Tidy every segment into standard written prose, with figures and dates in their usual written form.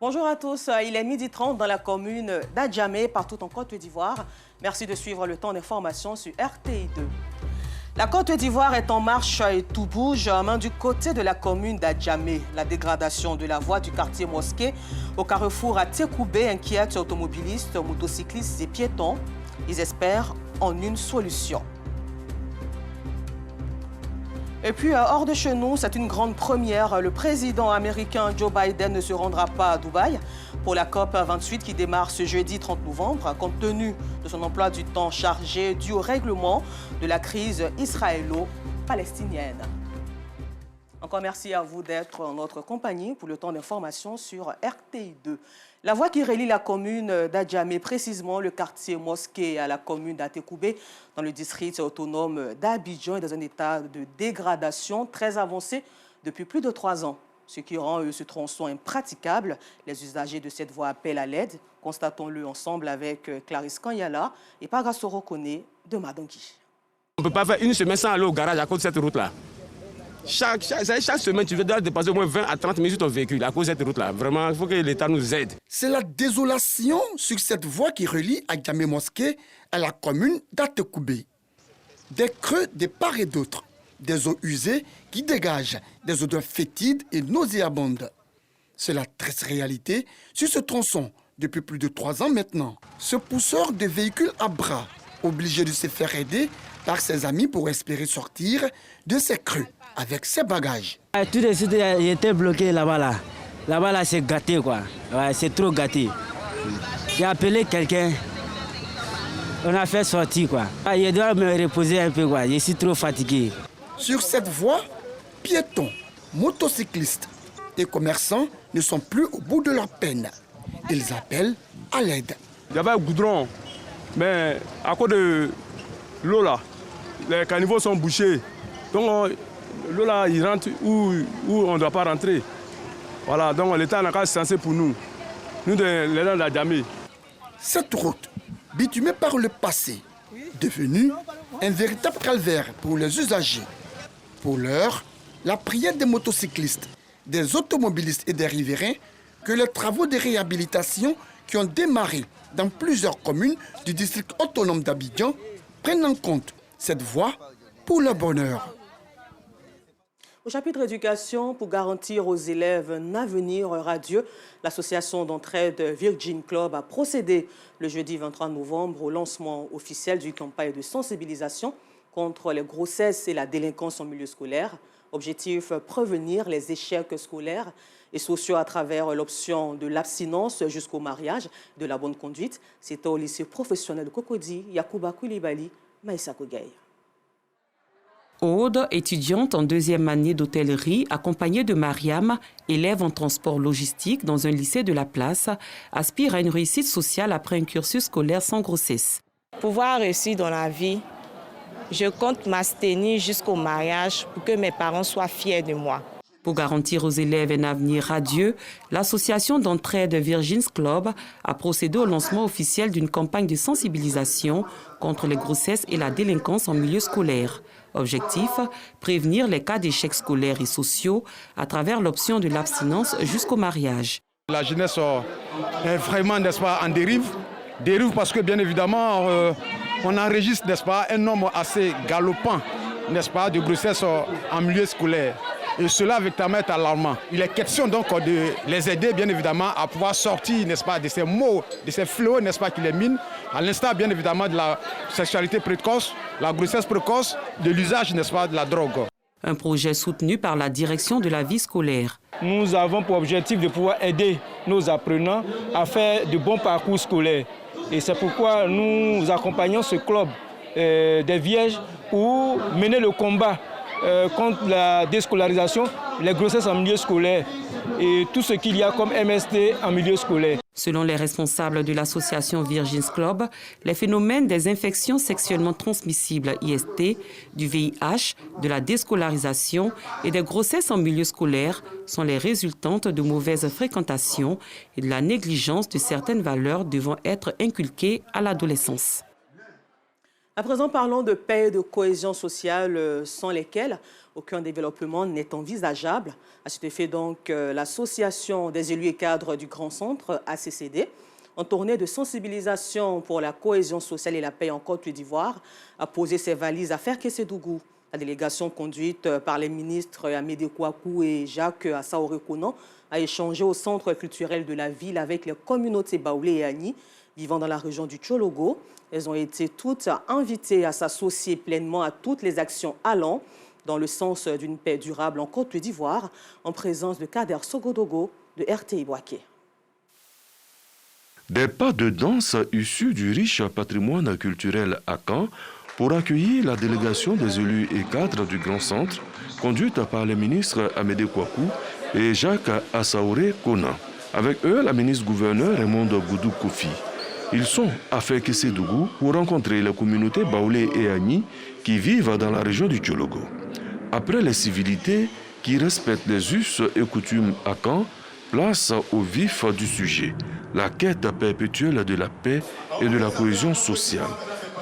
Bonjour à tous, il est 12h30 dans la commune d'Adjamé, partout en Côte d'Ivoire. Merci de suivre le temps d'information sur RTI2. La Côte d'Ivoire est en marche et tout bouge, main du côté de la commune d'Adjamé. La dégradation de la voie du quartier Mosquée au carrefour à Tekoubé inquiète automobilistes, motocyclistes et piétons. Ils espèrent en une solution. Et puis, hors de chez nous, c'est une grande première. Le président américain Joe Biden ne se rendra pas à Dubaï pour la COP28 qui démarre ce jeudi 30 novembre, compte tenu de son emploi du temps chargé dû au règlement de la crise israélo-palestinienne. Encore merci à vous d'être en notre compagnie pour le temps d'information sur RTI2. La voie qui relie la commune d'Adjamé, précisément le quartier Mosquée à la commune d'Atekoubé, dans le district autonome d'Abidjan, est dans un état de dégradation très avancé depuis plus de 3 ans, ce qui rend ce tronçon impraticable. Les usagers de cette voie appellent à l'aide. Constatons-le ensemble avec Clarisse Kanyala et Pagassoro Kone de Madangui. On ne peut pas faire une semaine sans aller au garage à cause de cette route-là. Chaque semaine, tu dois dépasser au moins 20 à 30 minutes ton véhicule à cause de cette route-là. Vraiment, il faut que l'État nous aide. C'est la désolation sur cette voie qui relie Adjamé Mosquée à la commune d'Atekoubé. Des creux de part et d'autre, des eaux usées qui dégagent des odeurs fétides et nauséabondes. C'est la triste réalité sur ce tronçon depuis plus de 3 ans maintenant. Ce pousseur de véhicules à bras, obligé de se faire aider par ses amis pour espérer sortir de ces creux avec ses bagages. Tout de suite, j'étais bloqué là-bas. Là-bas, là, c'est gâté, quoi. Ouais, c'est trop gâté. J'ai appelé quelqu'un. On a fait sortir, quoi. Je dois me reposer un peu, quoi. Je suis trop fatigué. Sur cette voie, piétons, motocyclistes et commerçants ne sont plus au bout de leur peine. Ils appellent à l'aide. Il y avait un goudron, mais à cause de l'eau, là, les caniveaux sont bouchés. Donc, l'eau là, il rentre où on ne doit pas rentrer. Voilà, donc l'État n'a qu'à se lancer pour nous. Nous, les gens d'Adjamé. Cette route, bitumée par le passé, devenue un véritable calvaire pour les usagers. Pour l'heure, la prière des motocyclistes, des automobilistes et des riverains que les travaux de réhabilitation qui ont démarré dans plusieurs communes du district autonome d'Abidjan prennent en compte cette voie pour leur bonheur. Au chapitre éducation, pour garantir aux élèves un avenir radieux, l'association d'entraide Virgin Club a procédé le jeudi 23 novembre au lancement officiel d'une campagne de sensibilisation contre les grossesses et la délinquance en milieu scolaire. Objectif, prévenir les échecs scolaires et sociaux à travers l'option de l'abstinence jusqu'au mariage, de la bonne conduite. C'était au lycée professionnel de Cocody, Yacouba Koulibaly, Maïssa Kogay. Aude, étudiante en 2e année d'hôtellerie, accompagnée de Mariam, élève en transport logistique dans un lycée de la place, aspire à une réussite sociale après un cursus scolaire sans grossesse. Pour pouvoir réussir dans la vie, je compte m'abstenir jusqu'au mariage pour que mes parents soient fiers de moi. Pour garantir aux élèves un avenir radieux, l'association d'entraide Virgin Club a procédé au lancement officiel d'une campagne de sensibilisation contre les grossesses et la délinquance en milieu scolaire. Objectif, prévenir les cas d'échecs scolaires et sociaux à travers l'option de l'abstinence jusqu'au mariage. La jeunesse est vraiment, n'est-ce pas, en dérive. Dérive parce que, bien évidemment, on enregistre, n'est-ce pas, un nombre assez galopant, n'est-ce pas, de grossesses en milieu scolaire. Et cela, véritablement, est alarmant. Il est question donc de les aider, bien évidemment, à pouvoir sortir, n'est-ce pas, de ces maux, de ces fléaux, n'est-ce pas, qui les minent, à l'instar, bien évidemment, de la sexualité précoce, la grossesse précoce, de l'usage, n'est-ce pas, de la drogue. Un projet soutenu par la direction de la vie scolaire. Nous avons pour objectif de pouvoir aider nos apprenants à faire de bons parcours scolaires. Et c'est pourquoi nous accompagnons ce club des vierges pour mener le combat contre la déscolarisation, les grossesses en milieu scolaire et tout ce qu'il y a comme MST en milieu scolaire. Selon les responsables de l'association Virgin Club, les phénomènes des infections sexuellement transmissibles IST, du VIH, de la déscolarisation et des grossesses en milieu scolaire sont les résultantes de mauvaises fréquentations et de la négligence de certaines valeurs devant être inculquées à l'adolescence. À présent, parlons de paix et de cohésion sociale sans lesquelles aucun développement n'est envisageable. À cet effet, donc, l'Association des élus et cadres du Grand Centre, ACCD, en tournée de sensibilisation pour la cohésion sociale et la paix en Côte d'Ivoire, a posé ses valises à Ferkessédougou. La délégation conduite par les ministres Amédée Kouakou et Jacques Assaoré-Konan a échangé au centre culturel de la ville avec les communautés Baoulé et Agni vivant dans la région du Tchologo. Elles ont été toutes invitées à s'associer pleinement à toutes les actions allant dans le sens d'une paix durable en Côte d'Ivoire, en présence de Kader Sogodogo de RTI Boaké. Des pas de danse issus du riche patrimoine culturel akan pour accueillir la délégation des élus et cadres du Grand Centre, conduite par les ministres Amédée Kouakou et Jacques Assaoré-Konan. Avec eux, la ministre-gouverneur Raymond Goudou Kofi. Ils sont à Ferkessédougou pour rencontrer les communautés Baoulé et Agni qui vivent dans la région du Tchologo. Après les civilités qui respectent les us et coutumes akan, place au vif du sujet, la quête perpétuelle de la paix et de la cohésion sociale.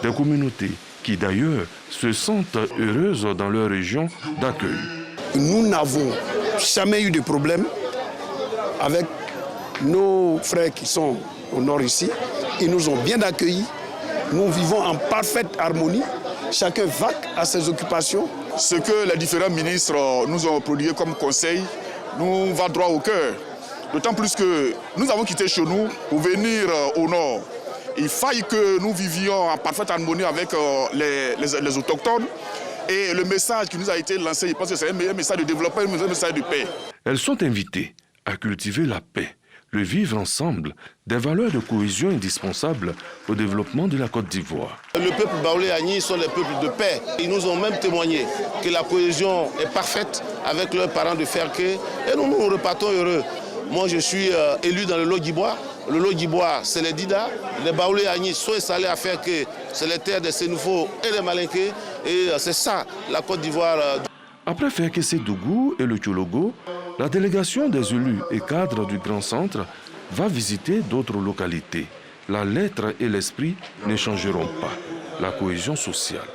Des communautés qui d'ailleurs se sentent heureuses dans leur région d'accueil. Nous n'avons jamais eu de problème avec nos frères qui sont au nord ici. Ils nous ont bien accueillis. Nous vivons en parfaite harmonie. Chacun vaque à ses occupations. Ce que les différents ministres nous ont prodigué comme conseil nous va droit au cœur. D'autant plus que nous avons quitté chez nous pour venir au nord. Il faille que nous vivions en parfaite harmonie avec les autochtones. Et le message qui nous a été lancé, je pense que c'est un meilleur message de développement, un message de paix. Elles sont invitées à cultiver la paix, le vivre ensemble, des valeurs de cohésion indispensables au développement de la Côte d'Ivoire. Le peuple Baoulé et Agni sont les peuples de paix. Ils nous ont même témoigné que la cohésion est parfaite avec leurs parents de Ferké et nous nous repartons heureux. Moi, je suis élu dans le Logibwa. Le Logibwa, c'est les Dida. Les Baoulé et Agni sont installés à Ferké. C'est les terres des Sénoufos et des Malinké. Et c'est ça, la Côte d'Ivoire. Après Ferkessédougou et le Tchologo, la délégation des élus et cadres du Grand Centre va visiter d'autres localités. La lettre et l'esprit ne changeront pas. La cohésion sociale.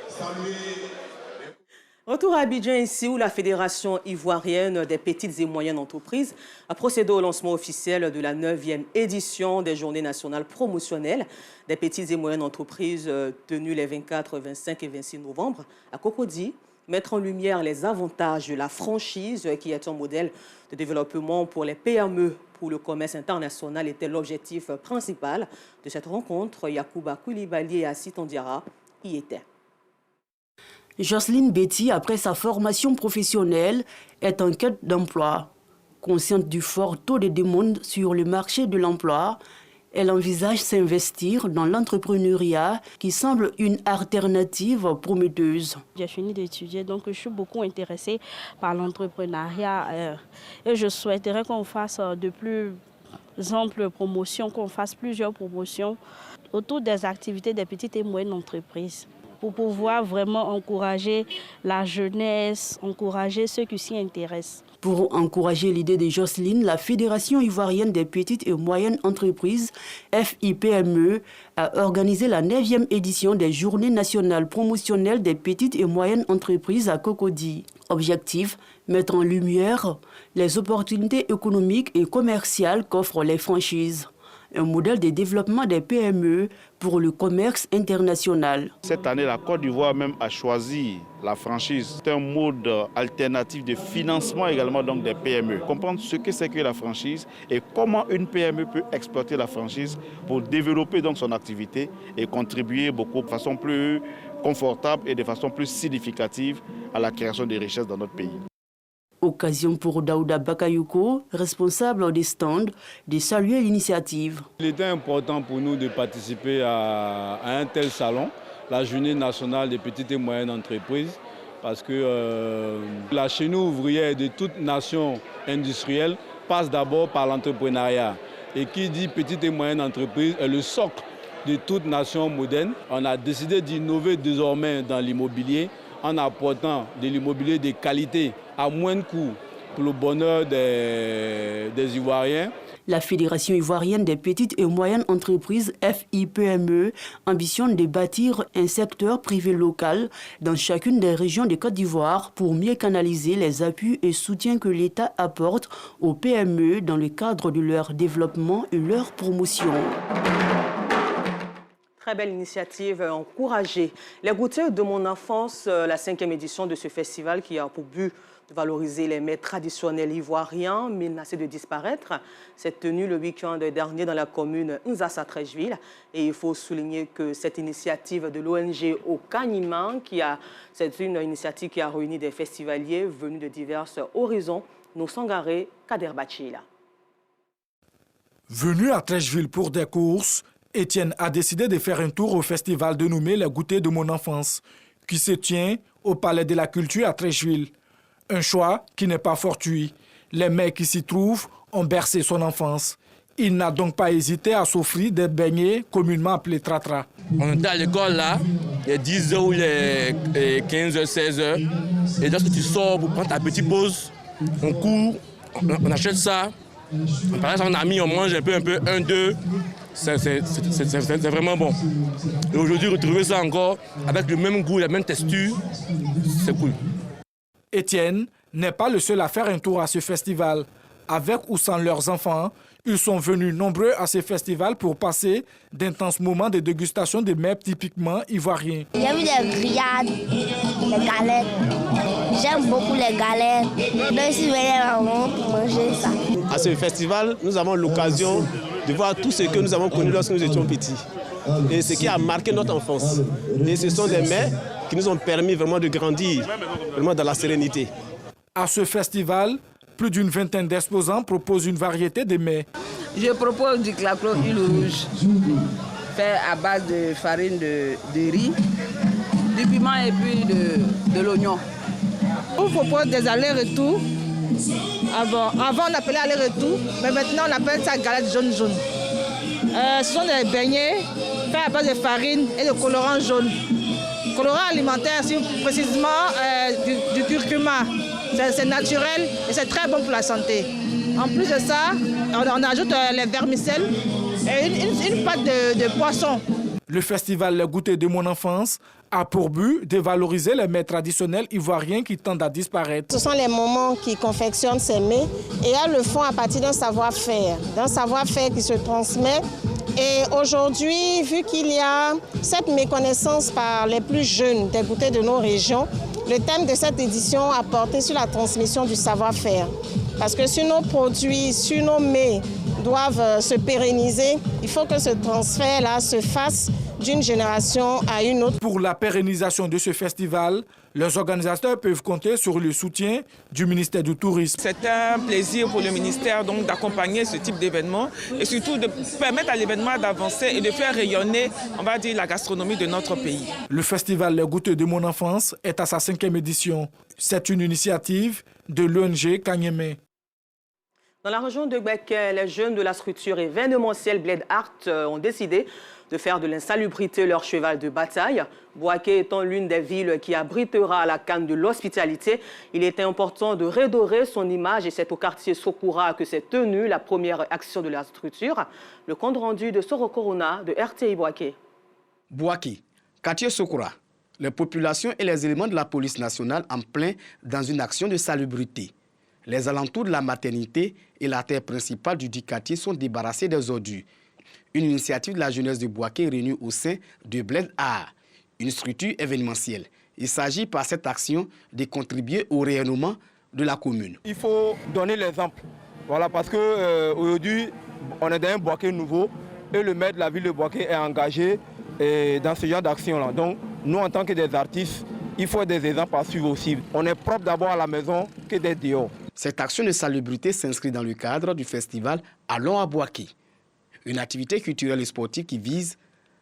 Retour à Abidjan ici où la Fédération ivoirienne des petites et moyennes entreprises a procédé au lancement officiel de la 9e édition des Journées nationales promotionnelles des petites et moyennes entreprises tenues les 24, 25 et 26 novembre à Cocody. Mettre en lumière les avantages de la franchise qui est un modèle de développement pour les PME pour le commerce international était l'objectif principal de cette rencontre. Yacouba Koulibaly et Assis Tondiara y étaient. Jocelyne Betty, après sa formation professionnelle, est en quête d'emploi. Consciente du fort taux de demande sur le marché de l'emploi, elle envisage s'investir dans l'entrepreneuriat qui semble une alternative prometteuse. J'ai fini d'étudier, donc je suis beaucoup intéressée par l'entrepreneuriat et je souhaiterais qu'on fasse de plus amples promotions, qu'on fasse plusieurs promotions autour des activités des petites et moyennes entreprises, pour pouvoir vraiment encourager la jeunesse, encourager ceux qui s'y intéressent. Pour encourager l'idée de Jocelyne, la Fédération ivoirienne des petites et moyennes entreprises, FIPME, a organisé la 9e édition des Journées nationales promotionnelles des petites et moyennes entreprises à Cocody. Objectif, mettre en lumière les opportunités économiques et commerciales qu'offrent les franchises. Un modèle de développement des PME pour le commerce international. Cette année, la Côte d'Ivoire même a choisi la franchise. C'est un mode alternatif de financement également donc des PME. Comprendre ce que c'est que la franchise et comment une PME peut exploiter la franchise pour développer donc son activité et contribuer beaucoup de façon plus confortable et de façon plus significative à la création de richesses dans notre pays. Occasion pour Daouda Bakayoko, responsable des stands, de saluer l'initiative. Il était important pour nous de participer à un tel salon, la Journée nationale des petites et moyennes entreprises, parce que la chaîne ouvrière de toute nation industrielle passe d'abord par l'entrepreneuriat. Et qui dit petite et moyenne entreprise est le socle de toute nation moderne. On a décidé d'innover désormais dans l'immobilier en apportant de l'immobilier de qualité à moins de coûts pour le bonheur des Ivoiriens. La Fédération ivoirienne des petites et moyennes entreprises, FIPME, ambitionne de bâtir un secteur privé local dans chacune des régions de Côte d'Ivoire pour mieux canaliser les appuis et soutiens que l'État apporte aux PME dans le cadre de leur développement et leur promotion. Très belle initiative encouragée. Les goûters de mon enfance, la 5e édition de ce festival qui a pour but de valoriser les mets traditionnels ivoiriens menacés de disparaître, s'est tenue le week-end dernier dans la commune Nzassa-Trècheville. Et il faut souligner que cette initiative de l'ONG Okanyima, c'est une initiative qui a réuni des festivaliers venus de divers horizons. Nous Sangaré, Kader Bachila. Venu à Trècheville pour des courses, Étienne a décidé de faire un tour au festival dénommé Les Goûters de mon enfance, qui se tient au Palais de la Culture à Trècheville. Un choix qui n'est pas fortuit. Les mets qui s'y trouvent ont bercé son enfance. Il n'a donc pas hésité à s'offrir des beignets communément appelés tratra. On était à l'école là, les 10h ou les 15h, 16h. Et lorsque tu sors pour prendre ta petite pause, on court, on achète ça. On parle avec son ami, on mange un peu, un, deux. C'est vraiment bon. Et aujourd'hui, retrouver ça encore avec le même goût, la même texture, c'est cool. Étienne n'est pas le seul à faire un tour à ce festival. Avec ou sans leurs enfants, ils sont venus nombreux à ce festival pour passer d'intenses moments de dégustation de mets typiquement ivoiriens. J'ai vu des grillades, des galettes. J'aime beaucoup les galettes. Donc ici, pour manger ça. À ce festival, nous avons l'occasion de voir tout ce que nous avons connu lorsque nous étions petits. Et ce qui a marqué notre enfance. Et ce sont des mets qui nous ont permis vraiment de grandir, vraiment dans la sérénité. À ce festival, plus d'une vingtaine d'exposants proposent une variété de mets. Je propose du claclo huile rouge, fait à base de farine de riz, du piment et puis de l'oignon. On propose des allers-retours. Avant on appelait aller-retour, mais maintenant on appelle ça galette jaune. Ce sont des beignets faits à base de farine et de colorant jaune. Colorant alimentaire, précisément du curcuma. C'est naturel et c'est très bon pour la santé. En plus de ça, on ajoute les vermicelles et une pâte de poisson. Le festival Les Goûters de mon enfance a pour but de valoriser les mets traditionnels ivoiriens qui tendent à disparaître. Ce sont les mamans qui confectionnent ces mets et elles le font à partir d'un savoir-faire qui se transmet. Et aujourd'hui, vu qu'il y a cette méconnaissance par les plus jeunes des goûters de nos régions, le thème de cette édition a porté sur la transmission du savoir-faire. Parce que si nos produits, si nos mets doivent se pérenniser, il faut que ce transfert-là se fasse d'une génération à une autre. Pour la pérennisation de ce festival, les organisateurs peuvent compter sur le soutien du ministère du Tourisme. C'est un plaisir pour le ministère d'accompagner ce type d'événement et surtout de permettre à l'événement d'avancer et de faire rayonner, on va dire, la gastronomie de notre pays. Le festival Les Goûters de mon enfance est à sa 5e édition. C'est une initiative de l'ONG Kanyeme. Dans la région de Gbeke, les jeunes de la structure événementielle Bled Art ont décidé de faire de l'insalubrité leur cheval de bataille. Bouaké étant l'une des villes qui abritera la canne de l'hospitalité, il était important de redorer son image et c'est au quartier Sokoura que s'est tenue la première action de la structure. Le compte rendu de Soro Corona de RTI Bouaké. Bouaké, quartier Sokoura, les populations et les éléments de la police nationale en plein dans une action de salubrité. Les alentours de la maternité et la terre principale du quartier sont débarrassés des ordures. Une initiative de la jeunesse de Bouaké réunie au sein de Bled Art, une structure événementielle. Il s'agit par cette action de contribuer au rayonnement de la commune. Il faut donner l'exemple. Voilà, parce qu'aujourd'hui, on est dans un Bouaké nouveau et le maire de la ville de Bouaké est engagé dans ce genre d'action-là. Donc, nous, en tant que des artistes, il faut des exemples à suivre aussi. On est propre d'abord à la maison que d'être dehors. Cette action de salubrité s'inscrit dans le cadre du festival Allons à Bouaké, une activité culturelle et sportive qui vise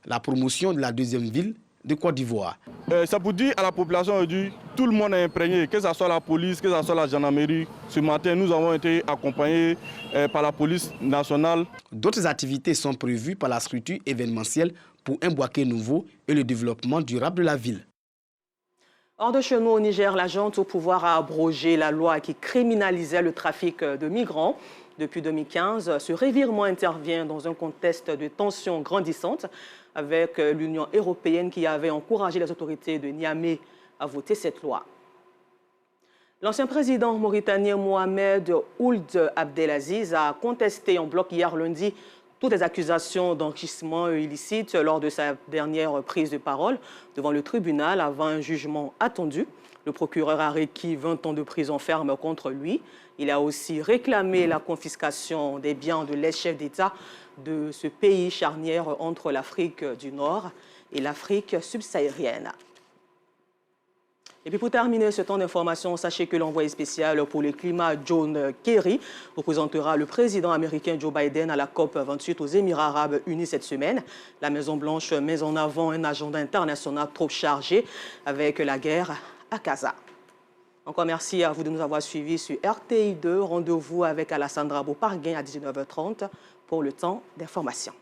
la promotion de la deuxième ville de Côte d'Ivoire. Ça pour dire à la population aujourd'hui, tout le monde est imprégné, que ce soit la police, que ce soit la gendarmerie. Ce matin, nous avons été accompagnés par la police nationale. D'autres activités sont prévues par la structure événementielle pour un Bouaké nouveau et le développement durable de la ville. Hors de chez nous au Niger, la junte au pouvoir a abrogé la loi qui criminalisait le trafic de migrants. Depuis 2015, ce revirement intervient dans un contexte de tensions grandissantes avec l'Union européenne qui avait encouragé les autorités de Niamey à voter cette loi. L'ancien président mauritanien Mohamed Ould Abdelaziz a contesté en bloc hier lundi toutes les accusations d'enrichissement illicite lors de sa dernière prise de parole devant le tribunal avant un jugement attendu. Le procureur a requis 20 ans de prison ferme contre lui. Il a aussi réclamé la confiscation des biens de l'ex-chef d'État de ce pays charnière entre l'Afrique du Nord et l'Afrique subsaharienne. Et puis pour terminer ce temps d'information, sachez que l'envoyé spécial pour le climat John Kerry représentera le président américain Joe Biden à la COP28 aux Émirats arabes unis cette semaine. La Maison-Blanche met en avant un agenda international trop chargé avec la guerre à Gaza. Encore merci à vous de nous avoir suivis sur RTI2. Rendez-vous avec Alassandra Beauparguin à 19h30 pour le temps d'information.